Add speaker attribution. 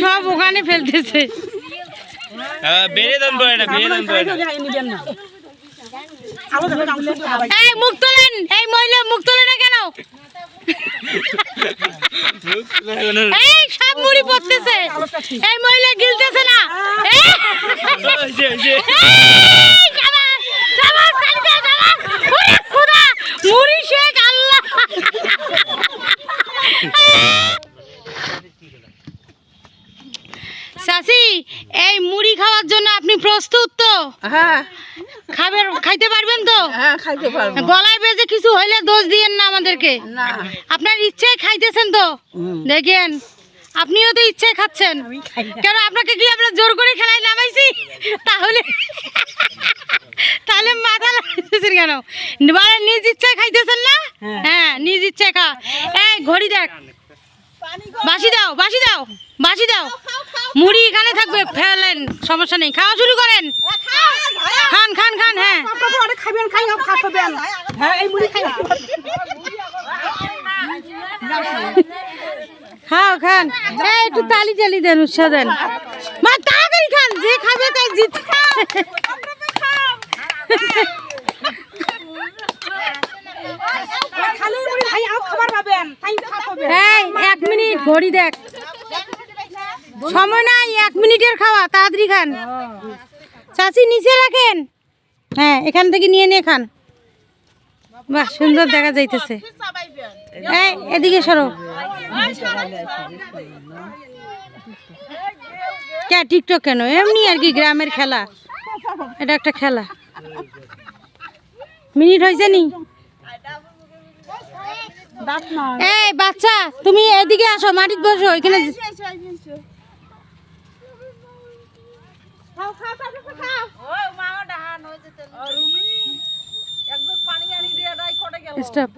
Speaker 1: সব ওখানে ফেলতেছে। এই মুখ তোলেন, এই মহিলা মুখ তোলে না কেন? এই সব মুড়ি পড়তেছে, এই মহিলা গিলতেছে না। মুড়ি শেখ আল্লাহ। চাচি, এই মুড়ি খাওয়ার জন্য আপনি প্রস্তুত তো?
Speaker 2: হ্যাঁ
Speaker 1: খাবেন, খাইতে পারবেন তো?
Speaker 2: হ্যাঁ খাইতে পারবো।
Speaker 1: গলায় বেজে কিছু হইলে দোষ দিয়েন না আমাদেরকে।
Speaker 2: না
Speaker 1: আপনার ইচ্ছায় খাইতেছেন তো? দেখেন আপনিও তো ইচ্ছায় খাচ্ছেন। কেন আপনাকে কি আমরা জোর করে খেলায় নামাইছি? তাহলে তাহলে মাথা লাগাইতেছেন কেন? মানে নিজ ইচ্ছায় খাইতেছেন না? হ্যাঁ নিজ ইচ্ছায় খা। এই ঘড়ি দেখ, বাসি দাও, বাসি দাও, বাসি দাও। মুড়ি এখানে থাকবে, ফেলেন, সমস্যা নেই। খাওয়া শুরু করেন। খান খান খান। হ্যাঁ
Speaker 2: খাবেন, খাই খাবেন। হ্যাঁ এই মুড়ি খাই।
Speaker 1: খাও খান। এই একটু তালি তালি দেন, উৎসাহ দেন। মা তাড়াতাড়ি খান, যে খাবে তাই জিত। এই 1 মিনিট, ঘড়ি দেখ, সময় নাই, 1 মিনিটের খাওয়া, তাড়াতাড়ি খান। চাচি নিচে রাখেন। হ্যাঁ এখান থেকে নিয়ে নিয়ে খান। বাহ সুন্দর দেখা যাইতেছে। এই এদিকে সরো। কে টিকটক কেন? এমনি আর কি, গ্রামের খেলা, এটা একটা খেলা। মিনিট হয়েছে নি? এই বাচ্চা তুমি এদিকে আসো, মাটিতে বসো এখানে। স্টপ।